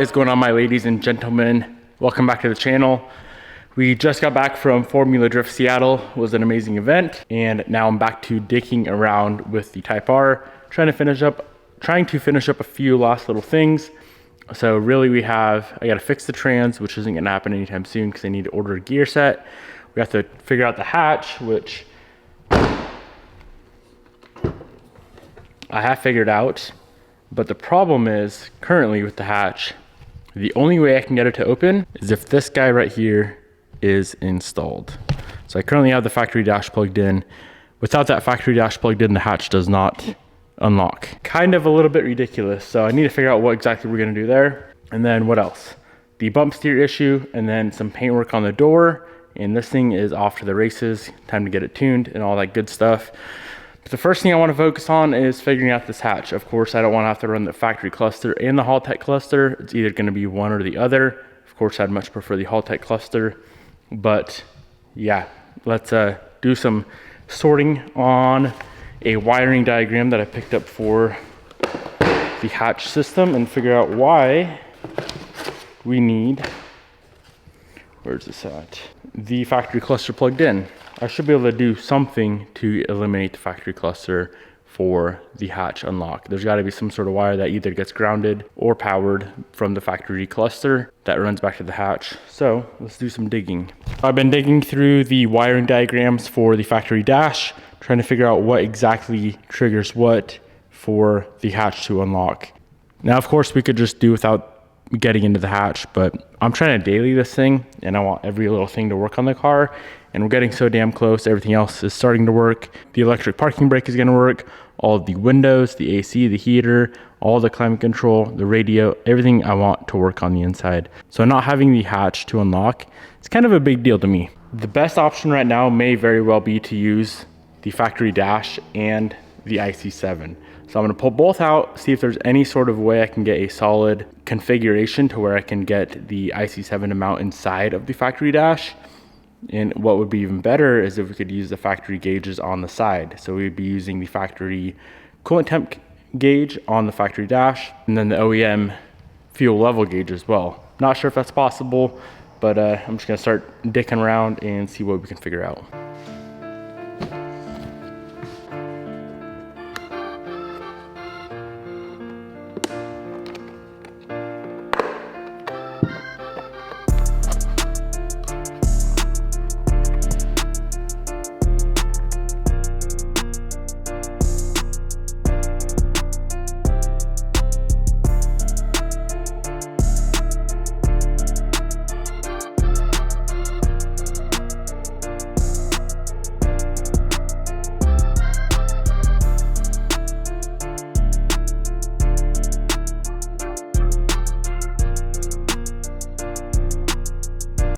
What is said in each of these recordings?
is going on, my ladies and gentlemen? Welcome back to the channel. We just got back from Formula Drift Seattle. It was an amazing event, and now I'm back to dicking around with the Type R, trying to finish up a few last little things. So really I gotta fix the trans, which isn't gonna happen anytime soon because I need to order a gear set. We have to figure out the hatch, which I have figured out. But the problem is, currently with the hatch, the only way I can get it to open is if this guy right here is installed. So I currently have the factory dash plugged in. Without that factory dash plugged in, the hatch does not unlock. Kind of a little bit ridiculous. So I need to figure out what exactly we're gonna do there. And then what else? The bump steer issue, and then some paintwork on the door. And this thing is off to the races. Time to get it tuned and all that good stuff. But the first thing I want to focus on is figuring out this hatch. Of course, I don't want to have to run the factory cluster and the Haltech cluster. It's either going to be one or the other. Of course, I'd much prefer the Haltech cluster. But yeah, let's do some sorting on a wiring diagram that I picked up for the hatch system and figure out why we need, where's this at? The factory cluster plugged in. I should be able to do something to eliminate the factory cluster for the hatch unlock. There's got to be some sort of wire that either gets grounded or powered from the factory cluster that runs back to the hatch. So let's do some digging. I've been digging through the wiring diagrams for the factory dash, trying to figure out what exactly triggers what for the hatch to unlock. Now, of course, we could just do without getting into the hatch, but I'm trying to daily this thing and I want every little thing to work on the car, and we're getting so damn close. Everything else is starting to work. The electric parking brake is going to work, all of the windows, the AC, the heater, all the climate control, the radio, everything I want to work on the inside. So not having the hatch to unlock, it's kind of a big deal to me. The best option right now may very well be to use the factory dash and the IC7. So I'm gonna pull both out, see if there's any sort of way I can get a solid configuration to where I can get the IC7 to mount inside of the factory dash. And what would be even better is if we could use the factory gauges on the side. So we'd be using the factory coolant temp gauge on the factory dash, and then the OEM fuel level gauge as well. Not sure if that's possible, but I'm just gonna start dicking around and see what we can figure out.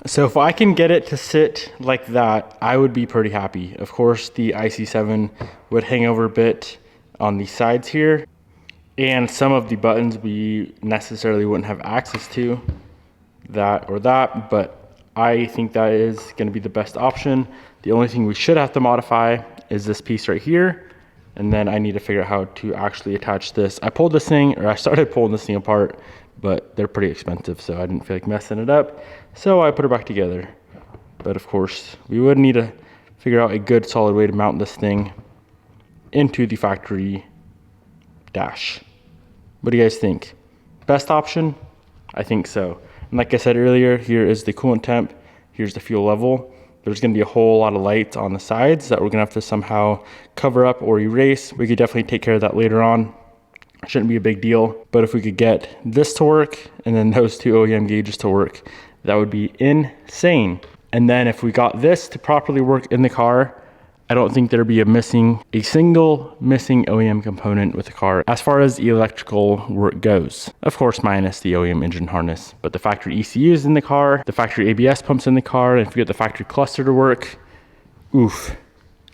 So if I can get it to sit like that, I would be pretty happy. Of course, the IC7 would hang over a bit on the sides here, and some of the buttons we necessarily wouldn't have access to, that or that, but I think that is going to be the best option. The only thing we should have to modify is this piece right here, and then I need to figure out how to actually attach this. I started pulling this thing apart, but they're pretty expensive, so I didn't feel like messing it up. So I put it back together. But of course, we would need to figure out a good solid way to mount this thing into the factory dash. What do you guys think? Best option? I think so. And like I said earlier, here is the coolant temp, here's the fuel level. There's gonna be a whole lot of lights on the sides that we're gonna have to somehow cover up or erase. We could definitely take care of that later on. Shouldn't be a big deal, but if we could get this to work and then those two OEM gauges to work, that would be insane. And then if we got this to properly work in the car, I don't think there'd be a single missing OEM component with the car as far as electrical work goes. Of course, minus the OEM engine harness, but the factory ECU is in the car, the factory ABS pumps in the car, and if we get the factory cluster to work, oof,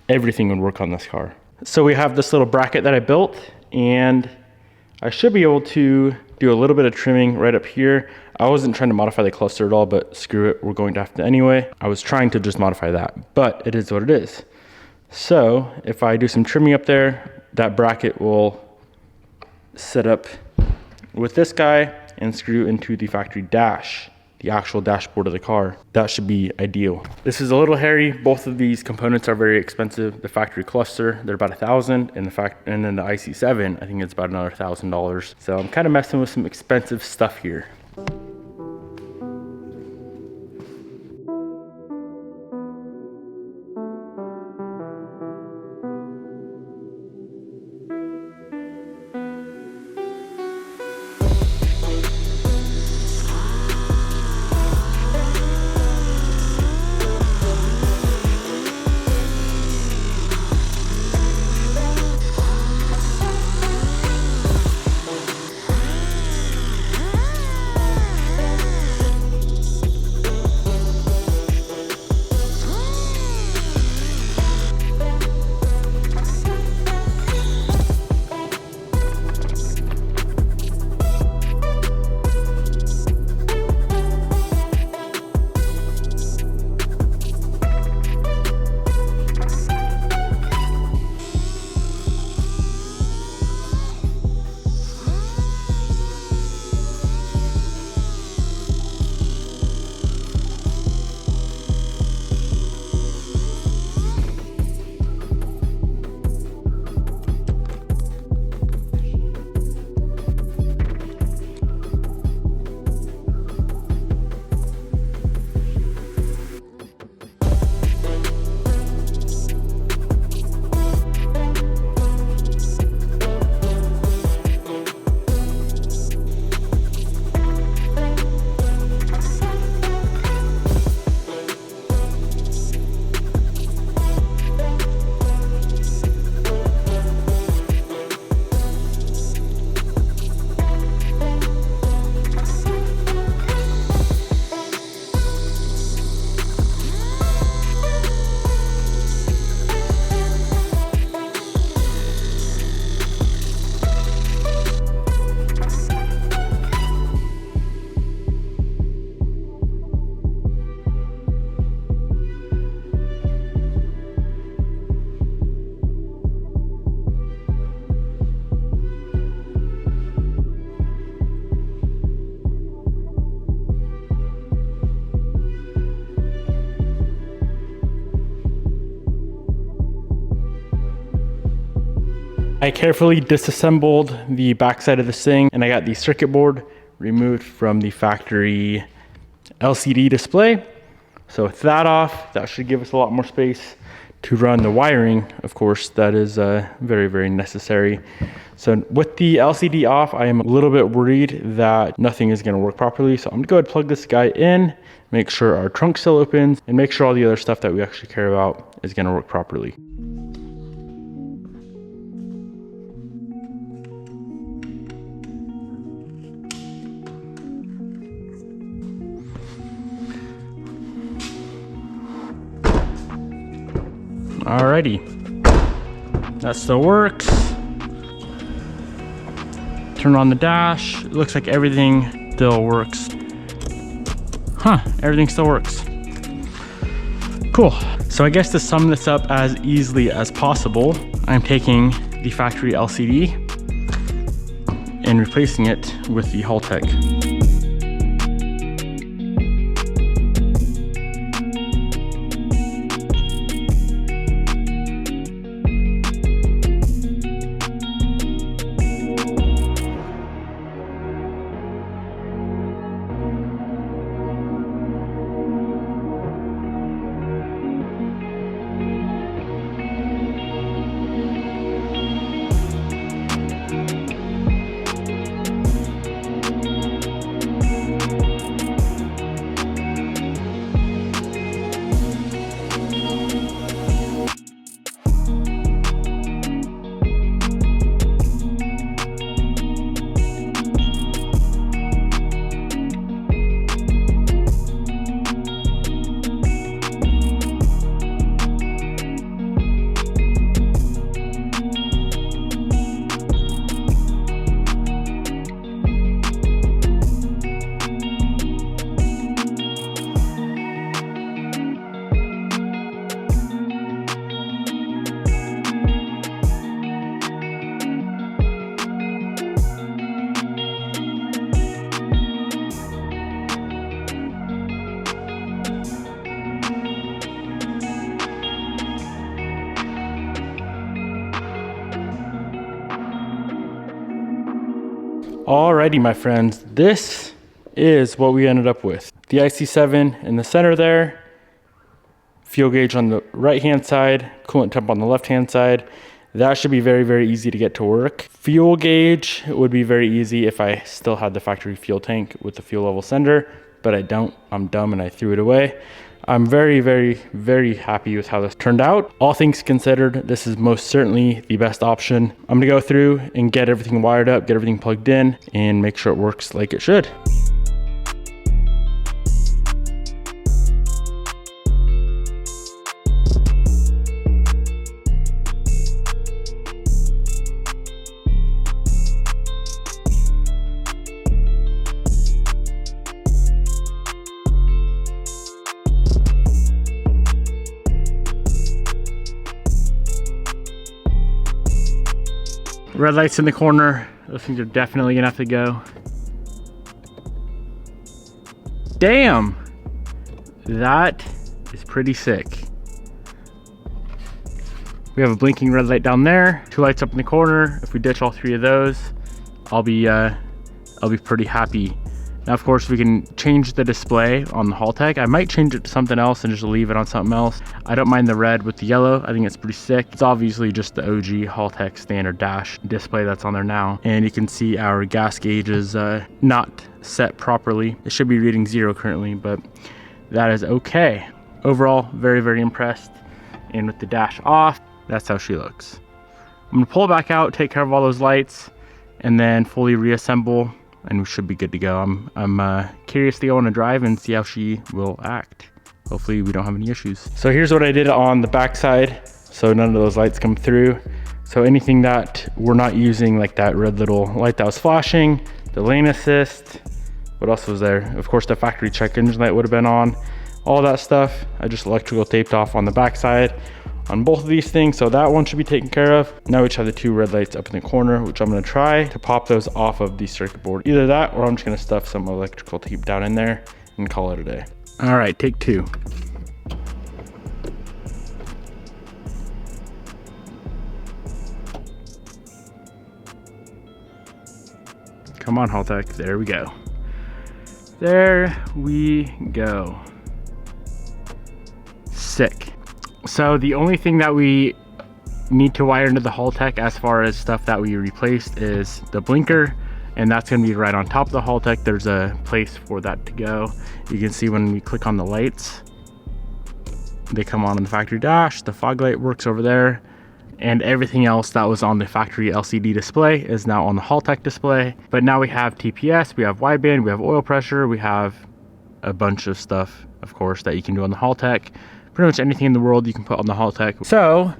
everything would work on this car. So we have this little bracket that I built, and I should be able to do a little bit of trimming right up here. I wasn't trying to modify the cluster at all, but screw it, we're going to have to anyway. I was trying to just modify that, but it is what it is. So if I do some trimming up there, that bracket will set up with this guy, and screw into the factory dash, the actual dashboard of the car. That should be ideal. This is a little hairy. Both of these components are very expensive. The factory cluster, they're about $1,000, and then the IC7, I think it's about another $1,000. So I'm kind of messing with some expensive stuff here. I carefully disassembled the backside of this thing, and I got the circuit board removed from the factory LCD display. So with that off, that should give us a lot more space to run the wiring. Of course, that is very, very necessary. So with the LCD off, I am a little bit worried that nothing is gonna work properly. So I'm gonna go ahead and plug this guy in, make sure our trunk still opens, and make sure all the other stuff that we actually care about is gonna work properly. Alrighty, that still works. Turn on the dash. It looks like everything still works. Everything still works. Cool. So I guess to sum this up as easily as possible, I'm taking the factory LCD and replacing it with the Haltech. Alrighty, my friends, this is what we ended up with. The IC7 in the center there, fuel gauge on the right-hand side, coolant temp on the left-hand side. That should be very, very easy to get to work. Fuel gauge would be very easy if I still had the factory fuel tank with the fuel level sender, but I don't. I'm dumb and I threw it away. I'm very, very, very happy with how this turned out. All things considered, this is most certainly the best option. I'm gonna go through and get everything wired up, get everything plugged in, and make sure it works like it should. Red lights in the corner. Those things are definitely gonna have to go. Damn! That is pretty sick. We have a blinking red light down there, 2 lights up in the corner. If we ditch all 3 of those, I'll be pretty happy. Now, of course, we can change the display on the Haltech. I might change it to something else and just leave it on something else. I don't mind the red with the yellow. I think it's pretty sick. It's obviously just the OG Haltech standard dash display that's on there now. And you can see our gas gauge is not set properly. It should be reading 0 currently, but that is okay. Overall, very, very impressed. And with the dash off, that's how she looks. I'm gonna pull it back out, take care of all those lights, and then fully reassemble, and we should be good to go. I'm curious to go on a drive and see how she will act. Hopefully we don't have any issues. So here's what I did on the back side. So none of those lights come through. So anything that we're not using, like that red little light that was flashing, the lane assist, what else was there? Of course, the factory check engine light would have been on. All that stuff, I just electrical taped off on the back side on both of these things, so that one should be taken care of. Now we just have the 2 red lights up in the corner, which I'm gonna try to pop those off of the circuit board. Either that, or I'm just gonna stuff some electrical tape down in there and call it a day. All right, take 2. Come on, Haltech, there we go. There we go. Sick. So the only thing that we need to wire into the Haltech as far as stuff that we replaced is the blinker, and that's going to be right on top of the Haltech. There's a place for that to go. You can see when we click on the lights, they come on the factory dash. The fog light works over there, and everything else that was on the factory LCD display is now on the Haltech display. But now we have TPS, we have wideband, we have oil pressure, we have a bunch of stuff, of course, that you can do on the Haltech. Pretty much anything in the world you can put on the Haltech. So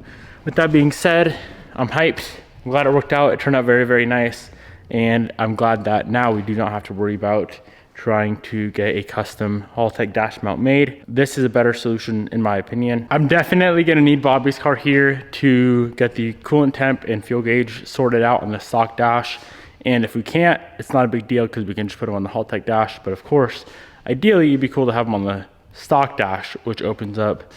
with that being said, I'm hyped. I'm glad it worked out. It turned out very, very nice. And I'm glad that now we do not have to worry about trying to get a custom Haltech dash mount made. This is a better solution in my opinion. I'm definitely gonna need Bobby's car here to get the coolant temp and fuel gauge sorted out on the stock dash. And if we can't, it's not a big deal because we can just put them on the Haltech dash. But of course, ideally it'd be cool to have them on the stock dash, which opens up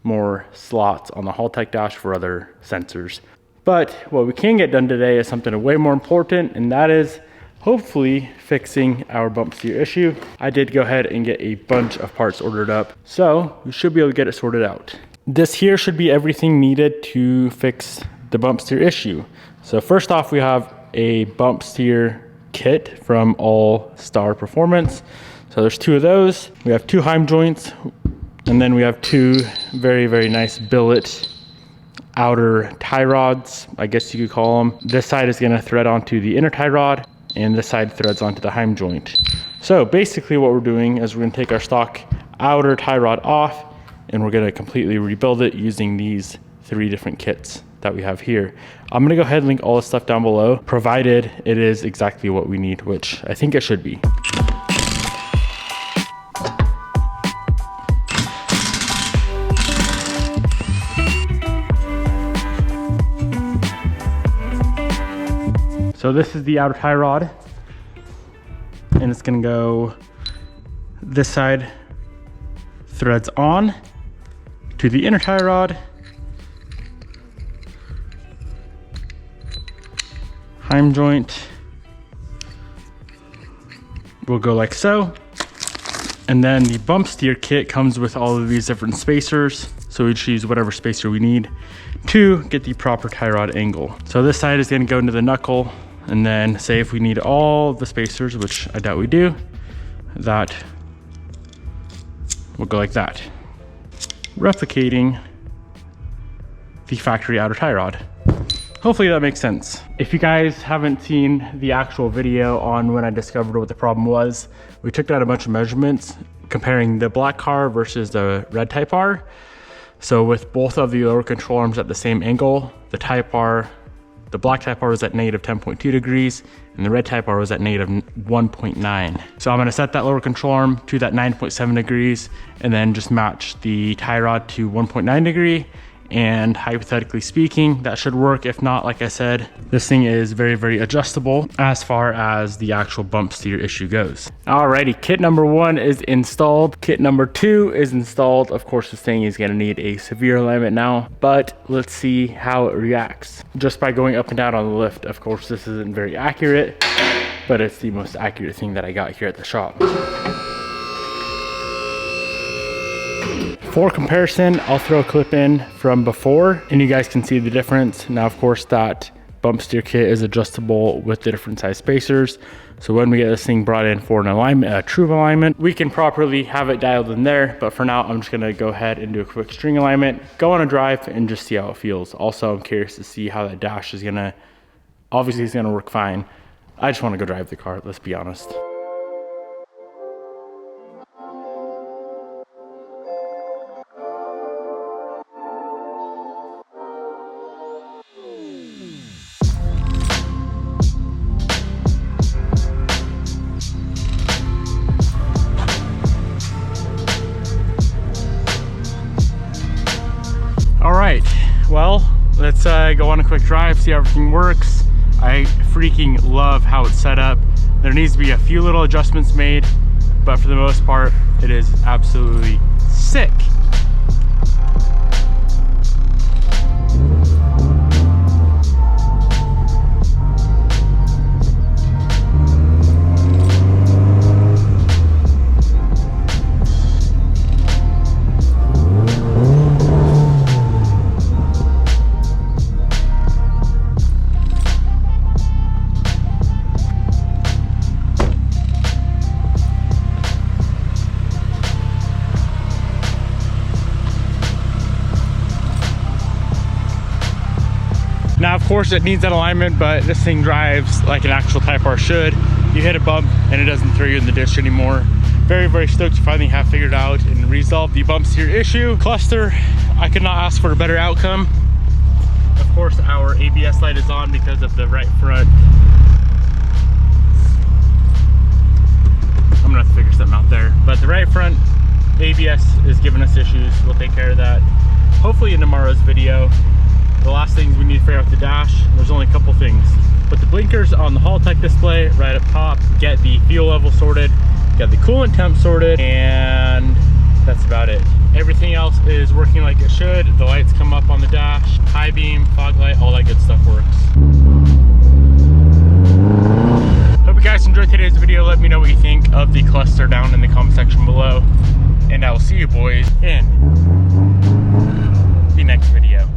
more slots on the Haltech dash for other sensors. But what we can get done today is something way more important, and that is hopefully fixing our bump steer issue. I did go ahead and get a bunch of parts ordered up, so we should be able to get it sorted out. This here should be everything needed to fix the bump steer issue. So first off, we have a bump steer kit from All Star Performance. So there's 2 of those. We have 2 Heim joints, and then we have 2 very, very nice billet outer tie rods, I guess you could call them. This side is gonna thread onto the inner tie rod, and this side threads onto the Heim joint. So basically what we're doing is we're gonna take our stock outer tie rod off, and we're gonna completely rebuild it using these 3 different kits that we have here. I'm gonna go ahead and link all the stuff down below, provided it is exactly what we need, which I think it should be. So this is the outer tie rod, and it's gonna go this side, threads on to the inner tie rod, Heim joint, will go like so. And then the bump steer kit comes with all of these different spacers. So we choose whatever spacer we need to get the proper tie rod angle. So this side is gonna go into the knuckle, and then say if we need all the spacers, which I doubt we do, that will go like that, replicating the factory outer tie rod. Hopefully that makes sense. If you guys haven't seen the actual video on when I discovered what the problem was, we took out a bunch of measurements comparing the black car versus the red Type R. So with both of the lower control arms at the same angle, the black Type R was at negative 10.2 degrees and the red Type R was at negative 1.9. So I'm gonna set that lower control arm to that 9.7 degrees and then just match the tie rod to 1.9 degree. And hypothetically speaking, that should work. If not, like I said, this thing is very, very adjustable as far as the actual bump steer issue goes. Alrighty, kit number 1 is installed. Kit number 2 is installed. Of course, this thing is gonna need a severe alignment now, but let's see how it reacts. Just by going up and down on the lift. Of course, this isn't very accurate, but it's the most accurate thing that I got here at the shop. For comparison, I'll throw a clip in from before and you guys can see the difference. Now, of course, that bump steer kit is adjustable with the different size spacers. So when we get this thing brought in for an alignment, a true alignment, we can properly have it dialed in there. But for now, I'm just gonna go ahead and do a quick string alignment, go on a drive and just see how it feels. Also, I'm curious to see how that dash is gonna, obviously it's gonna work fine. I just wanna go drive the car, let's be honest. All right, well, let's go on a quick drive, see how everything works. I freaking love how it's set up. There needs to be a few little adjustments made, but for the most part, it is absolutely sick. Now, of course, it needs that alignment, but this thing drives like an actual Type R should. You hit a bump and it doesn't throw you in the ditch anymore. Very, very stoked to finally have figured out and resolved the bump steer issue. Cluster, I could not ask for a better outcome. Of course, our ABS light is on because of the right front. I'm gonna have to figure something out there. But the right front ABS is giving us issues. We'll take care of that hopefully in tomorrow's video. The last things we need to figure out with the dash, there's only a couple things. Put the blinkers on the Haltech display right up top, get the fuel level sorted, get the coolant temp sorted, and that's about it. Everything else is working like it should. The lights come up on the dash, high beam, fog light, all that good stuff works. Hope you guys enjoyed today's video. Let me know what you think of the cluster down in the comment section below. And I will see you boys in the next video.